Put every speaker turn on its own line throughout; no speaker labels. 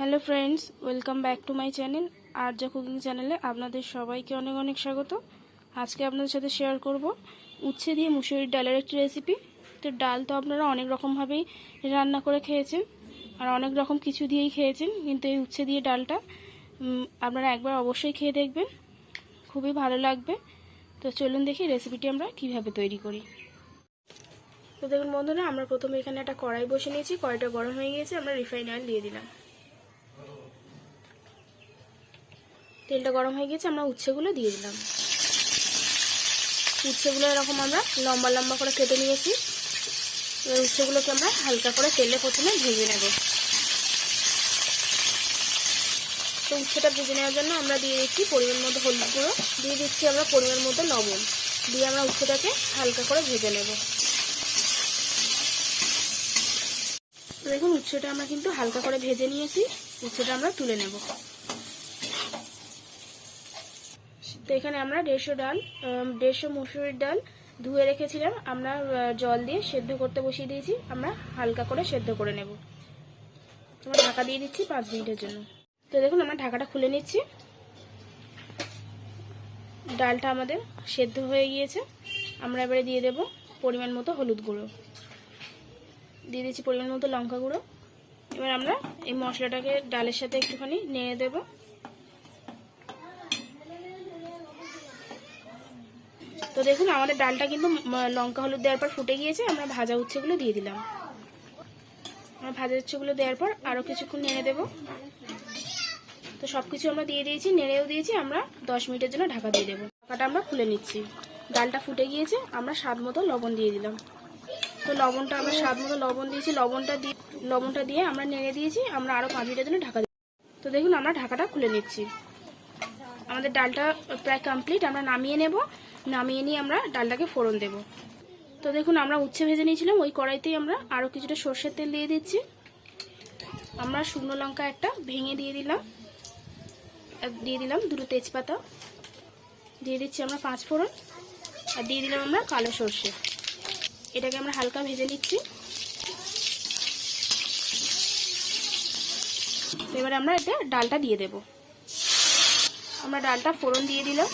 Hello friends, welcome back to my channel Arja cooking চ্যানেলে আপনাদের সবাইকে অনেক অনেক স্বাগত। আজকে আপনাদের সাথে শেয়ার করব উচ্ছে দিয়ে মুসুরির ডালের একটি রেসিপি। তো ডাল তো আপনারা অনেক রকমভাবেই রান্না করে খেয়েছেন আর অনেক রকম কিছু দিয়েই খেয়েছেন, কিন্তু এই উচ্ছে দিয়ে ডালটা আপনারা একবার অবশ্যই খেয়ে দেখবেন, খুবই ভালো লাগবে। তো চলুন দেখি রেসিপিটি আমরা কিভাবে তৈরি করি। তো দেখুন বন্ধুরা, আমরা প্রথমে এখানে একটা কড়াই বসে নিয়েছি। কড়াইটা গরম হয়ে গিয়েছে, আমরা রিফাইন অয়েল দিয়ে দিলাম। তেলটা গরম হয়ে গেছে, আমরা উচ্ছেগুলো দিয়ে দিলাম। উচ্ছেগুলো এরকম আমরা লম্বা লম্বা করে কেটে নিয়েছি। এবার উচ্ছেগুলোকে আমরা হালকা করে তেলে প্রথমে ভেজে নেব। তো উচ্ছেটা ভেজে নেওয়ার জন্য আমরা দিয়ে দিচ্ছি পরিমাণ মতো হলুদ গুঁড়ো, দিয়ে দিচ্ছি আমরা পরিমাণ মতো লবণ, দিয়ে আমরা উচ্ছেটাকে হালকা করে ভেজে নেব। দেখুন উচ্ছেটা আমরা কিন্তু হালকা করে ভেজে নিয়েছি। উচ্ছেটা আমরা তুলে নেব। তো এখানে আমরা 150 মুসুরির ডাল ধুয়ে রেখেছিলাম, আমরা জল দিয়ে সেদ্ধ করতে বসিয়ে দিয়েছি। আমরা হালকা করে সেদ্ধ করে নেব। আমরা ঢাকা দিয়ে দিচ্ছি 5 মিনিটের জন্য। তো দেখুন আমরা ঢাকাটা খুলে নিচ্ছি। ডালটা আমাদের সেদ্ধ হয়ে গিয়েছে। আমরা এবারে দিয়ে দেব পরিমাণ মতো হলুদ গুঁড়ো, দিয়ে দিচ্ছি পরিমাণ মতো লঙ্কা গুঁড়ো। এবার আমরা এই মশলাটাকে ডালের সাথে একটুখানি নেড়ে দেব। তো দেখুন আমাদের ডালটা কিন্তু লঙ্কা হলুদ দেওয়ার পর ফুটে গিয়েছে। আমরা ভাজা উচ্ছেগুলো দিয়ে দিলাম। আমরা ভাজা উচ্ছেগুলো দেওয়ার পর আরও কিছুক্ষণ নেড়ে দেব। তো সব কিছু আমরা দিয়ে দিয়েছি, নেড়েও দিয়েছি। আমরা 10 মিনিটের জন্য ঢাকা দিয়ে দেবো। ঢাকাটা আমরা খুলে নিচ্ছি। ডালটা ফুটে গিয়েছে, আমরা স্বাদ মতো লবণ দিয়ে দিলাম। তো লবণটা আমরা স্বাদ মতো লবণ দিয়েছি। লবণটা দিয়ে আমরা নেড়ে দিয়েছি। আমরা আরও 5 মিনিটের জন্য ঢাকা দিই। তো দেখুন আমরা ঢাকাটা খুলে নিচ্ছি। আমাদের ডালটা প্রায় কমপ্লিট। আমরা নামিয়ে নেব। নামিয়ে নিয়ে আমরা ডালটাকে ফোড়ন দেব। তো দেখুন আমরা উচ্ছে ভেজে নিয়েছিলাম, ওই কড়াইতেই আমরা আরও কিছুটা সর্ষের তেল দিয়ে দিচ্ছি। আমরা শুকনো লঙ্কা একটা ভেঙে দিয়ে দিলাম দুটো তেজপাতা, দিয়ে দিচ্ছি আমরা 5 ফোড়ন, আর দিয়ে দিলাম আমরা কালো সর্ষে। এটাকে আমরা হালকা ভেজে নিচ্ছি। এবারে আমরা এতে ডালটা দিয়ে দেব। আমরা ডালটা ফোড়ন দিয়ে দিলাম।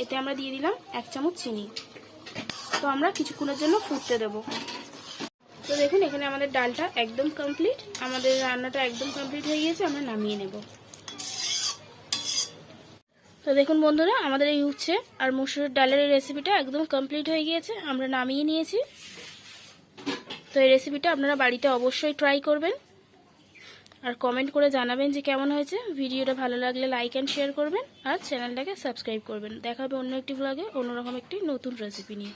এতে আমরা দিয়ে দিলাম 1 চামচ চিনি। তো আমরা কিছুক্ষণের জন্য ফুটতে দেব। তো দেখুন এখানে আমাদের ডালটা একদম কমপ্লিট, আমাদের রান্নাটা একদম কমপ্লিট হয়ে গিয়েছে। আমরা নামিয়ে নেব। তো দেখুন বন্ধুরা, আমাদের এই উচ্ছে আর মুসুরির ডালের এই রেসিপিটা একদম কমপ্লিট হয়ে গিয়েছে। আমরা নামিয়ে নিয়েছি। তো এই রেসিপিটা আপনারা বাড়িতে অবশ্যই ট্রাই করবেন আর কমেন্ট করে জানাবেন যে কেমন হয়েছে। ভিডিওটা ভালো লাগলে লাইক অ্যান্ড শেয়ার করবেন আর চ্যানেলটাকে সাবস্ক্রাইব করবেন। দেখা হবে অন্য একটি ভ্লগে অন্যরকম একটি নতুন রেসিপি নিয়ে।